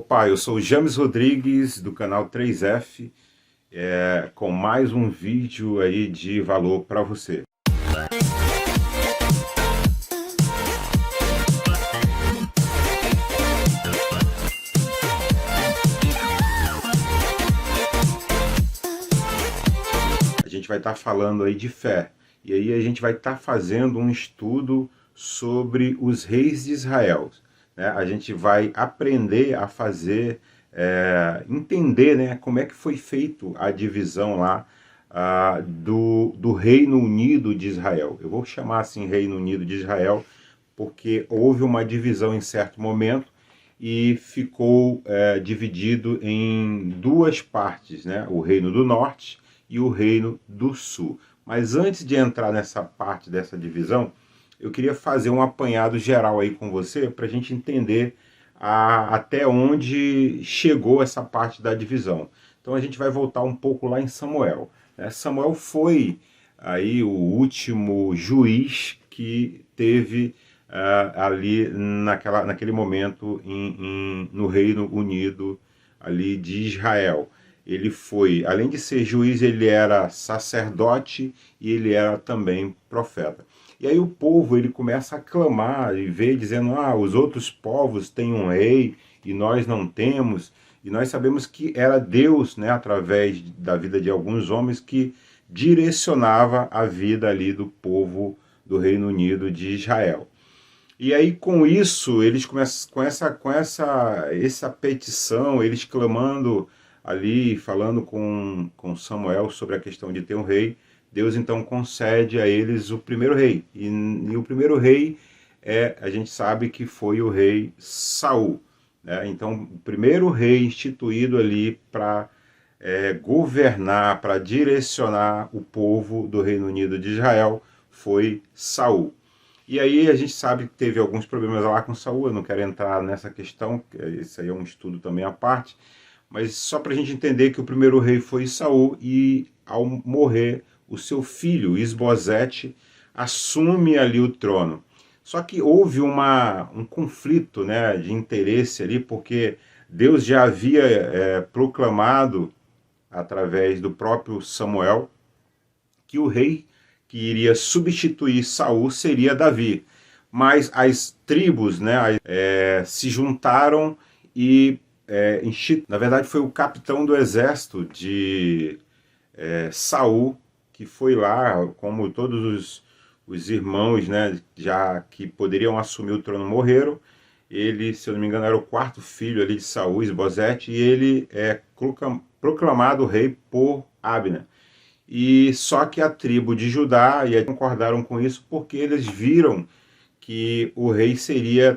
Opa, eu sou o James Rodrigues do canal 3F, com mais um vídeo aí de valor para você. A gente vai estar falando aí de fé, e aí a gente vai estar fazendo um estudo sobre os reis de Israel, né? A gente vai aprender a fazer, entender, né, como é que foi feito a divisão lá do Reino Unido de Israel. Eu vou chamar assim Reino Unido de Israel porque houve uma divisão em certo momento e ficou dividido em duas partes, né? O Reino do Norte e o Reino do Sul. Mas antes de entrar nessa parte dessa divisão, eu queria fazer um apanhado geral aí com você para a gente entender até onde chegou essa parte da divisão. Então a gente vai voltar um pouco lá em Samuel, né? Samuel foi aí o último juiz que teve ali naquele momento no Reino Unido ali de Israel. Ele foi, além de ser juiz, ele era sacerdote e ele era também profeta. E aí o povo ele começa a clamar e vê dizendo: os outros povos têm um rei e nós não temos. E nós sabemos que era Deus, né, através da vida de alguns homens, que direcionava a vida ali do povo do Reino Unido de Israel. E aí, com isso, eles começam essa petição, eles clamando ali, falando com Samuel sobre a questão de ter um rei. Deus então concede a eles o primeiro rei. E o primeiro rei a gente sabe que foi o rei Saul, né? Então, o primeiro rei instituído ali para governar, para direcionar o povo do Reino Unido de Israel foi Saul. E aí a gente sabe que teve alguns problemas lá com Saul, eu não quero entrar nessa questão, esse aí é um estudo também à parte, mas só para a gente entender que o primeiro rei foi Saul e ao morrer o seu filho Isbosete assume ali o trono. Só que houve um conflito, né, de interesse ali, porque Deus já havia proclamado através do próprio Samuel que o rei que iria substituir Saul seria Davi. Mas as tribos, né, se juntaram e, na verdade, foi o capitão do exército de Saul que foi lá, como todos os irmãos, né, já que poderiam assumir o trono morreram. Ele, se eu não me engano, era o quarto filho ali de Saul, Isbosete, e ele é proclamado rei por Abner. E só que a tribo de Judá e concordaram com isso porque eles viram que o rei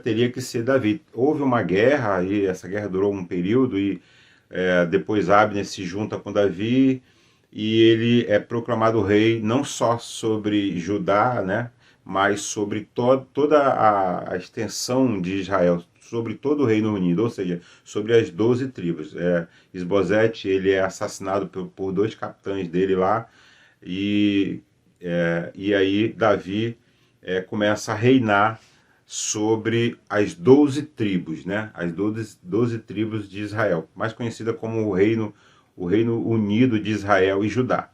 teria que ser Davi. Houve uma guerra e essa guerra durou um período e depois Abner se junta com Davi e ele é proclamado rei não só sobre Judá, né, mas sobre toda a extensão de Israel, sobre todo o Reino Unido, ou seja, sobre as 12 tribos. Isbosete, ele é assassinado por dois capitães dele lá, e aí Davi começa a reinar sobre as 12 tribos, né? As 12 tribos de Israel, mais conhecida como o Reino Unido de Israel e Judá.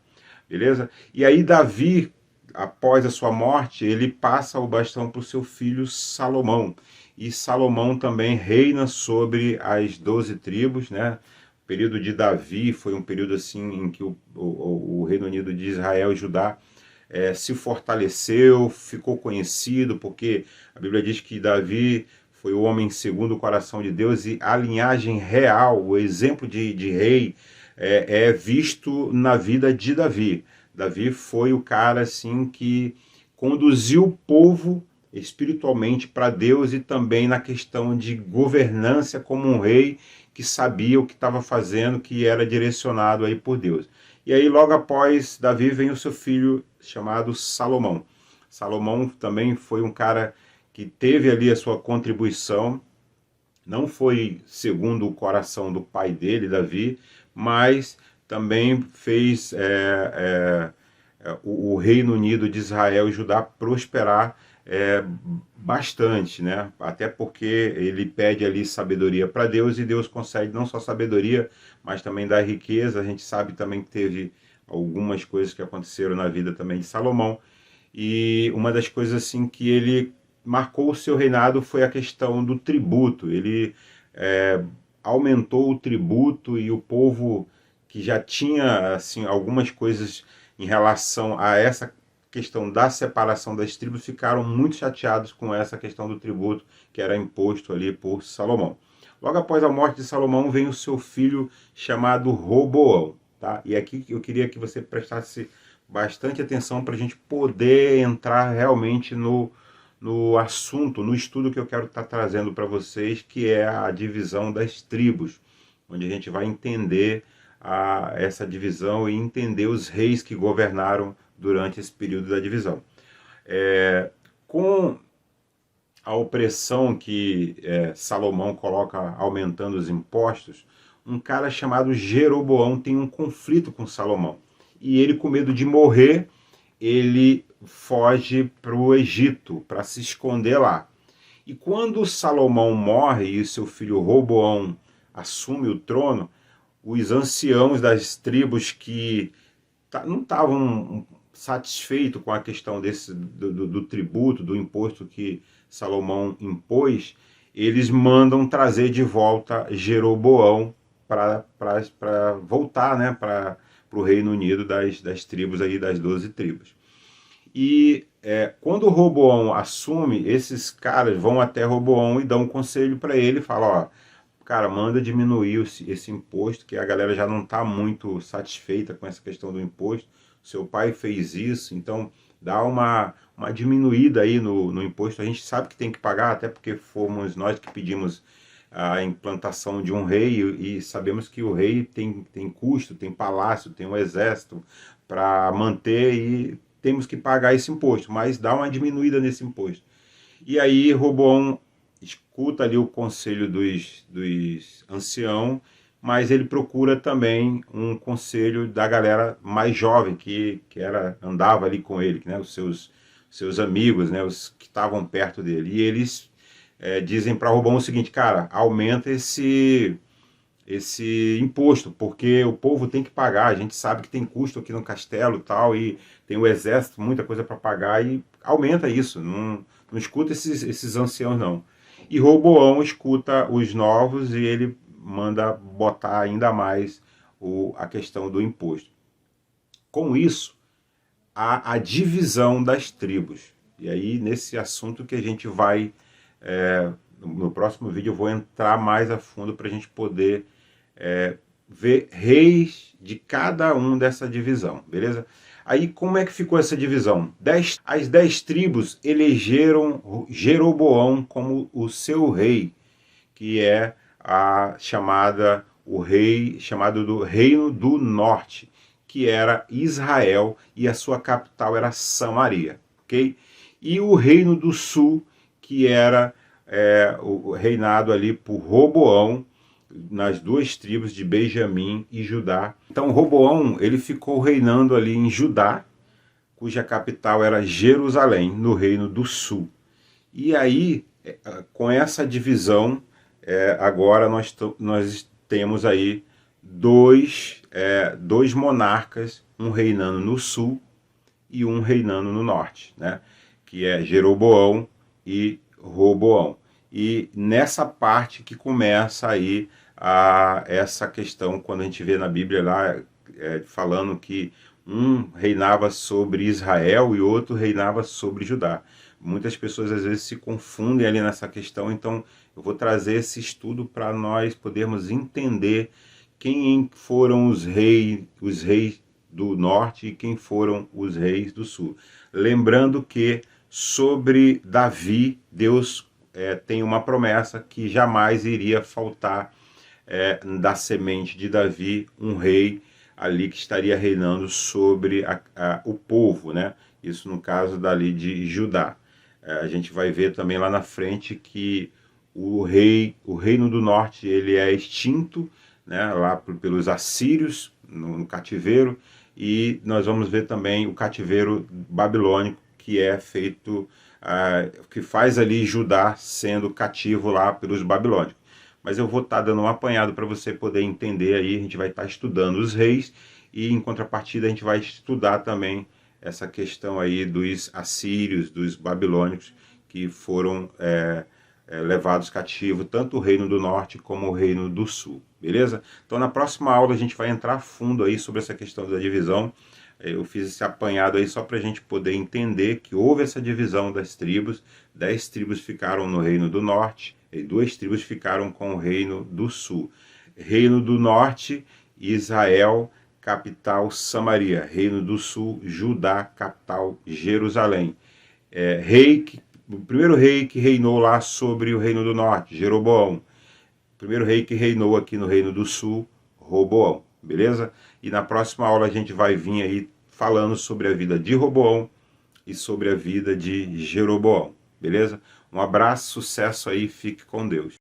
Beleza? E aí Davi, após a sua morte, ele passa o bastão para o seu filho Salomão. E Salomão também reina sobre as 12 tribos, né? O período de Davi foi um período assim em que o Reino Unido de Israel e Judá se fortaleceu, ficou conhecido, porque a Bíblia diz que Davi foi o homem segundo o coração de Deus e a linhagem real, o exemplo de rei, é visto na vida de Davi. Davi foi o cara assim que conduziu o povo espiritualmente para Deus e também na questão de governância como um rei que sabia o que estava fazendo, que era direcionado aí por Deus. E aí logo após Davi vem o seu filho chamado Salomão. Salomão também foi um cara que teve ali a sua contribuição, não foi segundo o coração do pai dele, Davi, mas também fez o Reino Unido de Israel e Judá prosperar bastante, né? Até porque ele pede ali sabedoria para Deus e Deus concede não só sabedoria, mas também dá riqueza. A gente sabe também que teve algumas coisas que aconteceram na vida também de Salomão. E uma das coisas assim que ele marcou o seu reinado foi a questão do tributo. Ele é, aumentou o tributo e o povo que já tinha assim algumas coisas em relação a essa questão da separação das tribos ficaram muito chateados com essa questão do tributo que era imposto ali por Salomão. Logo após a morte de Salomão vem o seu filho chamado Roboão, tá? E aqui eu queria que você prestasse bastante atenção para a gente poder entrar realmente no assunto, no estudo que eu quero estar trazendo para vocês, que é a divisão das tribos, onde a gente vai entender essa divisão e entender os reis que governaram durante esse período da divisão. Com a opressão que Salomão coloca aumentando os impostos, um cara chamado Jeroboão tem um conflito com Salomão. E ele, com medo de morrer, ele foge para o Egito, para se esconder lá. E quando Salomão morre e seu filho Roboão assume o trono, os anciãos das tribos que não estavam satisfeitos com a questão do tributo, do imposto que Salomão impôs, eles mandam trazer de volta Jeroboão para voltar, né, para o Reino Unido das tribos, aí, das 12 tribos. E quando Roboão assume, esses caras vão até Roboão e dão um conselho para ele, falam, ó, cara, manda diminuir esse imposto, que a galera já não está muito satisfeita com essa questão do imposto. Seu pai fez isso, então dá uma diminuída aí no imposto. A gente sabe que tem que pagar, até porque fomos nós que pedimos a implantação de um rei e sabemos que o rei tem custo, tem palácio, tem um exército para manter e temos que pagar esse imposto, mas dá uma diminuída nesse imposto. E aí Roboão escuta ali o conselho dos anciãos, mas ele procura também um conselho da galera mais jovem que andava ali com ele, né, os seus amigos, né, os que estavam perto dele. E eles dizem para Roboão o seguinte, cara, aumenta esse imposto, porque o povo tem que pagar, a gente sabe que tem custo aqui no castelo e tal, e tem o exército, muita coisa para pagar, e aumenta isso, não escuta esses anciãos não. E Roboão escuta os novos e ele manda botar ainda mais a questão do imposto. Com isso, há a divisão das tribos. E aí, nesse assunto que a gente vai, no próximo vídeo eu vou entrar mais a fundo para a gente poder ver reis de cada um dessa divisão, beleza? Aí como é que ficou essa divisão? As 10 tribos elegeram Jeroboão como o seu rei, que é o rei chamado do Reino do Norte, que era Israel, e a sua capital era Samaria, ok? E o Reino do Sul, que era o reinado ali por Roboão, nas 2 tribos de Benjamim e Judá. Então Roboão ele ficou reinando ali em Judá, cuja capital era Jerusalém, no Reino do Sul. E aí, com essa divisão, agora nós temos aí dois monarcas, um reinando no sul e um reinando no norte, né? Que é Jeroboão e Roboão. E nessa parte que começa aí essa questão, quando a gente vê na Bíblia lá, falando que um reinava sobre Israel e outro reinava sobre Judá. Muitas pessoas às vezes se confundem ali nessa questão, então eu vou trazer esse estudo para nós podermos entender quem foram os reis do norte e quem foram os reis do sul. Lembrando que sobre Davi, Deus tem uma promessa que jamais iria faltar da semente de Davi um rei ali que estaria reinando sobre o povo, né? Isso no caso dali de Judá. A gente vai ver também lá na frente que o reino do norte ele é extinto, né, lá pelos assírios no cativeiro, e nós vamos ver também o cativeiro babilônico que é feito que faz ali Judá sendo cativo lá pelos babilônicos. Mas eu vou estar dando um apanhado para você poder entender aí, a gente vai estar estudando os reis e em contrapartida a gente vai estudar também essa questão aí dos assírios, dos babilônicos que foram levados cativos, tanto o reino do norte como o reino do sul, beleza? Então na próxima aula a gente vai entrar a fundo aí sobre essa questão da divisão. Eu fiz esse apanhado aí só para a gente poder entender que houve essa divisão das tribos. 10 tribos ficaram no reino do norte e 2 tribos ficaram com o reino do sul. Reino do norte, Israel, capital Samaria. Reino do sul, Judá, capital Jerusalém. O primeiro rei que reinou lá sobre o reino do norte, Jeroboão. O primeiro rei que reinou aqui no reino do sul, Roboão. Beleza? E na próxima aula a gente vai vir aí falando sobre a vida de Roboão e sobre a vida de Jeroboão. Beleza? Um abraço, sucesso aí, fique com Deus.